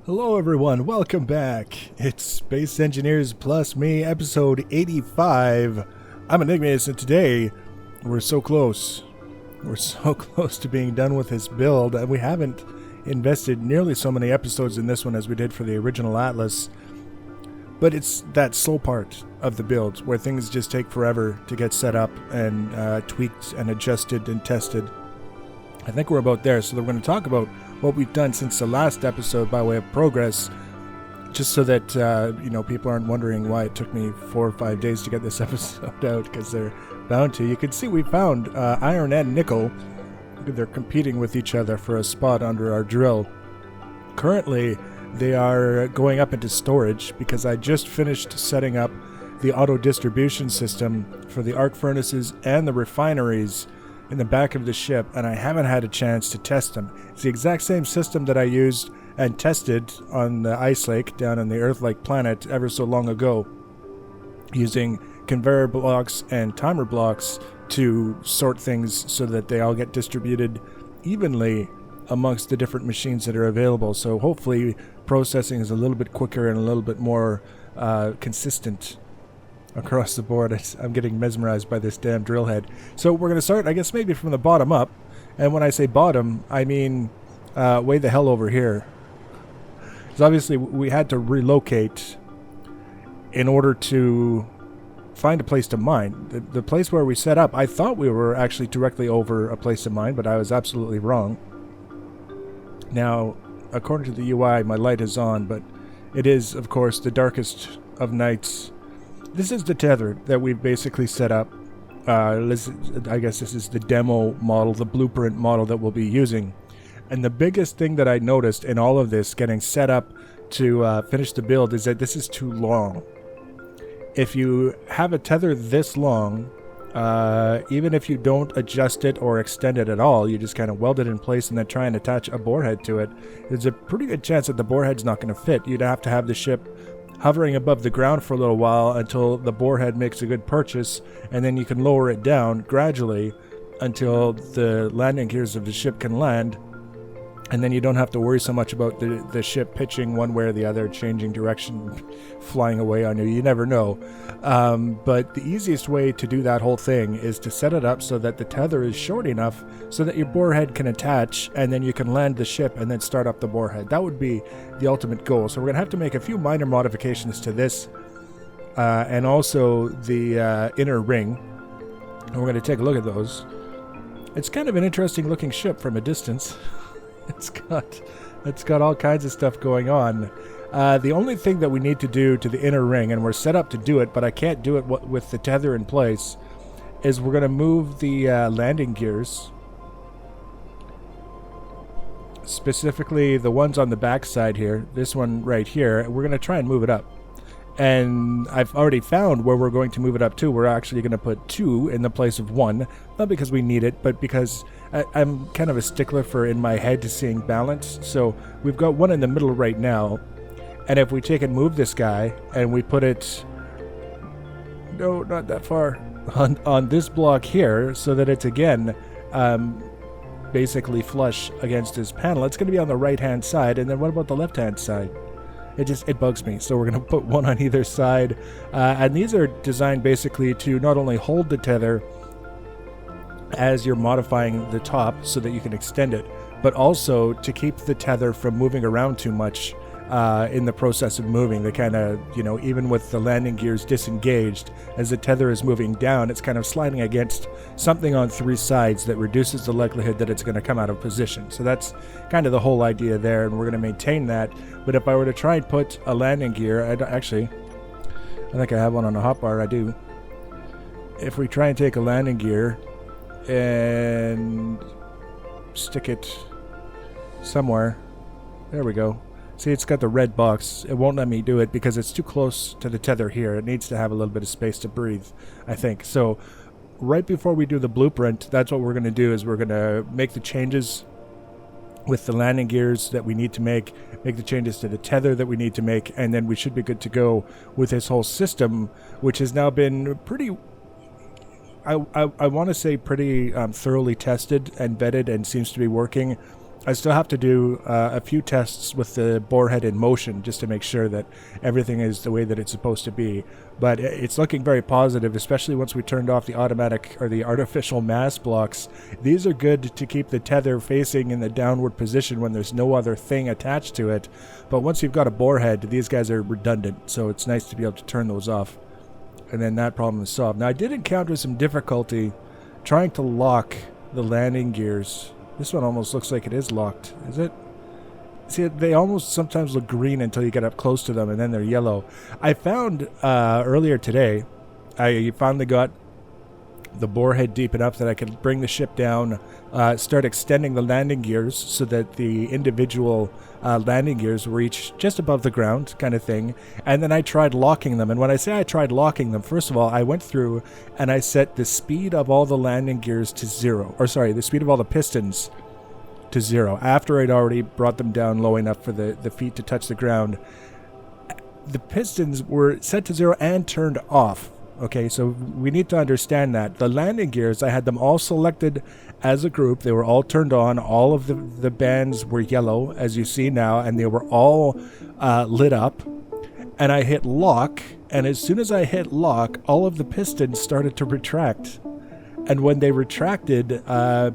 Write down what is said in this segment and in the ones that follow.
Hello everyone, welcome back. It's Space Engineers Plus Me, episode 85. I'm Enigmatus, and today we're so close. We're so close to being done with this build, and we haven't invested nearly so many episodes in this one as we did for the original Atlas. But it's that slow part of the build, where things just take forever to get set up and tweaked and adjusted and tested. I think we're about there, so we're going to talk about what we've done since the last episode by way of progress, just so that people aren't wondering why it took me 4 or 5 days to get this episode out, because they're bound to. You can see we found iron and nickel. They're competing with each other for a spot under our drill. Currently, they are going up into storage because I just finished setting up the auto distribution system for the arc furnaces and the refineries in the back of the ship, and I haven't had a chance to test them. It's the exact same system that I used and tested on the ice lake down on the Earth-like planet ever so long ago, using conveyor blocks and timer blocks to sort things so that they all get distributed evenly amongst the different machines that are available. So hopefully processing is a little bit quicker and a little bit more consistent across the board. I'm getting mesmerized by this damn drill head. So we're going to start, I guess, maybe from the bottom up. And when I say bottom, I mean way the hell over here. Because obviously we had to relocate in order to find a place to mine. The place where we set up, I thought we were actually directly over a place to mine, but I was absolutely wrong. Now, according to the UI, my light is on, but it is, of course, the darkest of nights. This is the tether that we've basically set up. I guess this is the demo model, the blueprint model that we'll be using. And the biggest thing that I noticed in all of this getting set up to finish the build is that this is too long. If you have a tether this long, even if you don't adjust it or extend it at all, you just kind of weld it in place and then try and attach a bore head to it, there's a pretty good chance that the bore head's not going to fit. You'd have to have the ship hovering above the ground for a little while until the bore head makes a good purchase, and then you can lower it down gradually until the landing gears of the ship can land, and then you don't have to worry so much about the ship pitching one way or the other, changing direction, flying away on you. You never know. But the easiest way to do that whole thing is to set it up so that the tether is short enough so that your bore head can attach, and then you can land the ship and then start up the bore head. That would be the ultimate goal. So we're going to have to make a few minor modifications to this, and also the inner ring. And we're going to take a look at those. It's kind of an interesting looking ship from a distance. It's got all kinds of stuff going on. The only thing that we need to do to the inner ring, and we're set up to do it, but I can't do it with the tether in place, is we're going to move the landing gears, specifically the ones on the back side here, this one right here. We're going to try and move it up. And I've already found where we're going to move it up to. We're actually going to put 2 in the place of 1, not because we need it, but because I'm kind of a stickler for, in my head, to seeing balance. So we've got 1 in the middle right now, and if we take and move this guy and we put it, no, not that far, on this block here, so that it's again basically flush against his panel, it's going to be on the right hand side. And then what about the left hand side? It bugs me. So we're going to put 1 on either side. And these are designed basically to not only hold the tether as you're modifying the top so that you can extend it, but also to keep the tether from moving around too much in the process of moving. They kind of, even with the landing gears disengaged, as the tether is moving down, it's kind of sliding against something on 3 sides that reduces the likelihood that it's going to come out of position. So that's kind of the whole idea there, and we're going to maintain that. But if I were to try and put a landing gear, I think I have one on the hotbar. I do. If we try and take a landing gear and stick it somewhere, there we go. See, it's got the red box. It won't let me do it because it's too close to the tether here. It needs to have a little bit of space to breathe, I think. So right before we do the blueprint, that's what we're going to do, is we're going to make the changes with the landing gears that we need to make the changes to the tether that we need to make, and then we should be good to go with this whole system, which has now been pretty, I want to say pretty thoroughly tested and vetted, and seems to be working I still have to do a few tests with the bore head in motion just to make sure that everything is the way that it's supposed to be. But it's looking very positive, especially once we turned off the automatic or the artificial mass blocks. These are good to keep the tether facing in the downward position when there's no other thing attached to it. But once you've got a bore head, these guys are redundant, so it's nice to be able to turn those off. And then that problem is solved. Now, I did encounter some difficulty trying to lock the landing gears. This one almost looks like it is locked. Is it? See, they almost sometimes look green until you get up close to them, and then they're yellow. I found earlier today, I finally got the bore head deep enough that I could bring the ship down, start extending the landing gears so that the individual landing gears reach just above the ground kind of thing. And then I tried locking them. And when I say I tried locking them, first of all, I went through and I set the speed of all the landing gears to 0. Or sorry, the speed of all the pistons to 0 after I'd already brought them down low enough for the feet to touch the ground. The pistons were set to 0 and turned off. Okay, so we need to understand that. The landing gears, I had them all selected as a group. They were all turned on. All of the bands were yellow, as you see now, and they were all lit up. And I hit lock, and as soon as I hit lock, all of the pistons started to retract. And when they retracted,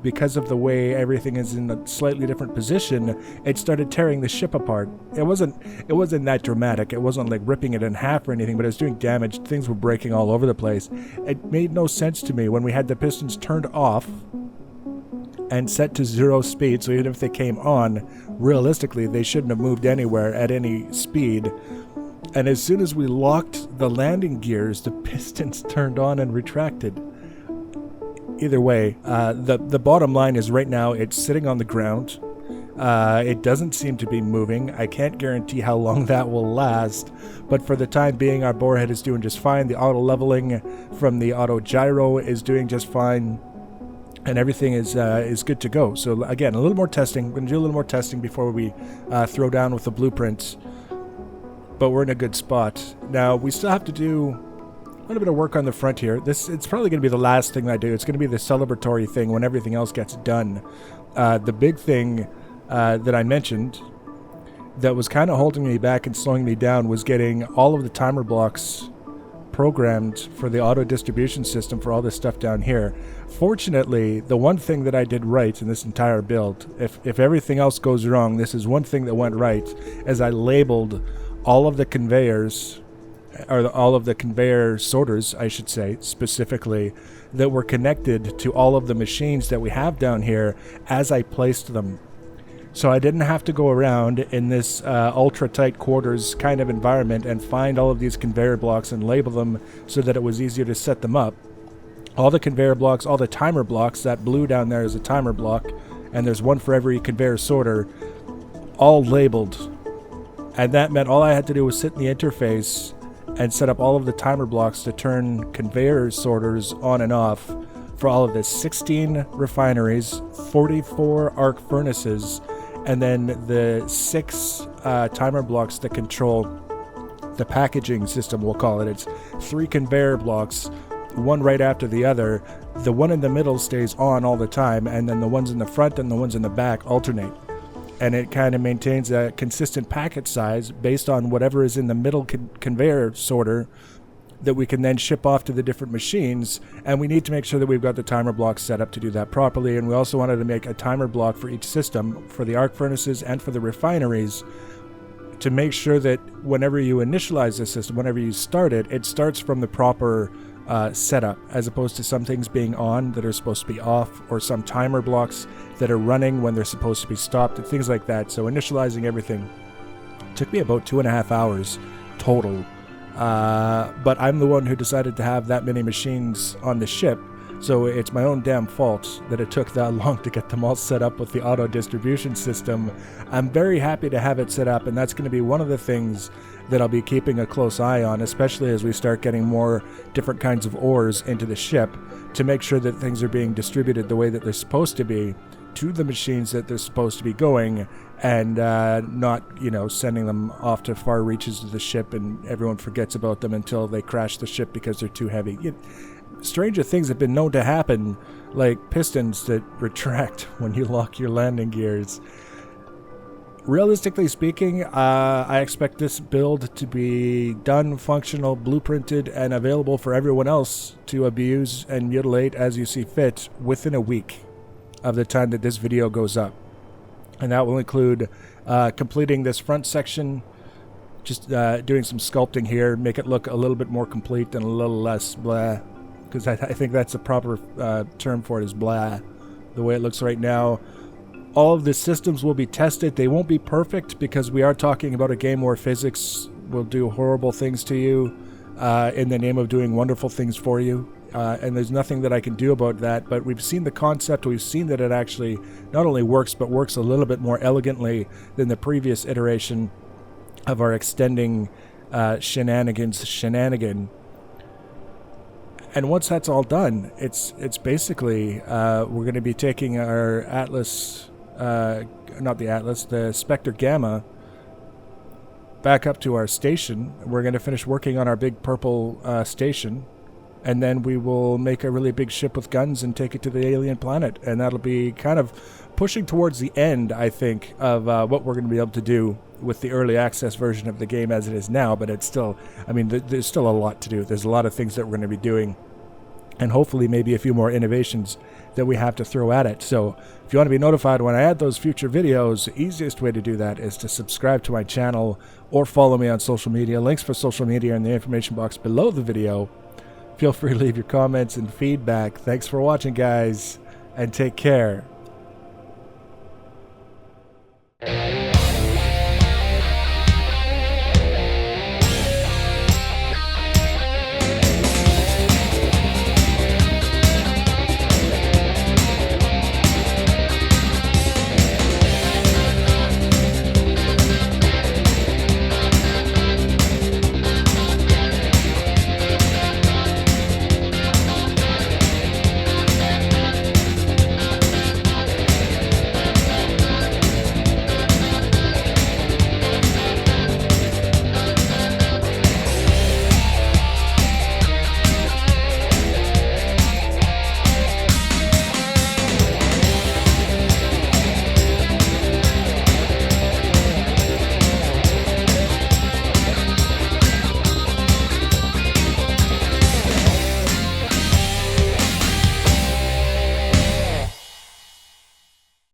because of the way everything is in a slightly different position, it started tearing the ship apart. It wasn't that dramatic. It wasn't like ripping it in half or anything, but it was doing damage. Things were breaking all over the place. It made no sense to me when we had the pistons turned off and set to 0 speed, so even if they came on, realistically, they shouldn't have moved anywhere at any speed. And as soon as we locked the landing gears, the pistons turned on and retracted. Either way, the bottom line is right now it's sitting on the ground. It doesn't seem to be moving. I can't guarantee how long that will last, but for the time being, our bore head is doing just fine. The auto leveling from the auto gyro is doing just fine, and everything is good to go. So again, a little more testing. We're going to do a little more testing before we throw down with the blueprints, but we're in a good spot. Now, we still have to do a little bit of work on the front here. It's probably going to be the last thing I do. It's going to be the celebratory thing when everything else gets done. The big thing that I mentioned that was kind of holding me back and slowing me down was getting all of the timer blocks programmed for the auto distribution system for all this stuff down here. Fortunately, the one thing that I did right in this entire build, if everything else goes wrong, this is one thing that went right, as I labeled all of the conveyors, or all of the conveyor sorters, I should say, specifically, that were connected to all of the machines that we have down here as I placed them. So I didn't have to go around in this ultra-tight quarters kind of environment and find all of these conveyor blocks and label them so that it was easier to set them up. All the conveyor blocks, all the timer blocks, that blue down there is a timer block, and there's one for every conveyor sorter, all labeled. And that meant all I had to do was sit in the interface and set up all of the timer blocks to turn conveyor sorters on and off for all of the 16 refineries, 44 arc furnaces, and then the 6 timer blocks that control the packaging system, we'll call it. It's 3 conveyor blocks, one right after the other. The one in the middle stays on all the time, and then the ones in the front and the ones in the back alternate. And it kind of maintains a consistent packet size based on whatever is in the middle conveyor sorter that we can then ship off to the different machines. And we need to make sure that we've got the timer blocks set up to do that properly. And we also wanted to make a timer block for each system, for the arc furnaces and for the refineries, to make sure that whenever you initialize the system, whenever you start it, it starts from the proper setup, as opposed to some things being on that are supposed to be off, or some timer blocks that are running when they're supposed to be stopped, and things like that. So initializing everything took me about 2.5 hours total. But I'm the one who decided to have that many machines on the ship, so it's my own damn fault that it took that long to get them all set up with the auto distribution system. I'm very happy to have it set up, and that's going to be one of the things that I'll be keeping a close eye on, especially as we start getting more different kinds of ores into the ship, to make sure that things are being distributed the way that they're supposed to be to the machines that they're supposed to be going, and not, sending them off to far reaches of the ship and everyone forgets about them until they crash the ship because they're too heavy. Stranger things have been known to happen, like pistons that retract when you lock your landing gears. Realistically speaking, I expect this build to be done, functional, blueprinted, and available for everyone else to abuse and mutilate as you see fit within a week of the time that this video goes up. And that will include completing this front section, just doing some sculpting here, make it look a little bit more complete and a little less blah, because I think that's the proper term for it, is blah, the way it looks right now. All of the systems will be tested. They won't be perfect because we are talking about a game where physics will do horrible things to you in the name of doing wonderful things for you. And there's nothing that I can do about that. But we've seen the concept. We've seen that it actually not only works, but works a little bit more elegantly than the previous iteration of our extending shenanigan. And once that's all done, it's basically we're going to be taking our Atlas... not the Atlas, the Spectre Gamma, back up to our station. We're going to finish working on our big purple station, and then we will make a really big ship with guns and take it to the alien planet. And that'll be kind of pushing towards the end, I think, of what we're going to be able to do with the early access version of the game as it is now. But it's still, I mean, there's still a lot to do. There's a lot of things that we're going to be doing, and hopefully maybe a few more innovations that we have to throw at it. So if you want to be notified when I add those future videos, the easiest way to do that is to subscribe to my channel or follow me on social media. Links for social media are in the information box below the video. Feel free to leave your comments and feedback. Thanks for watching, guys, and take care.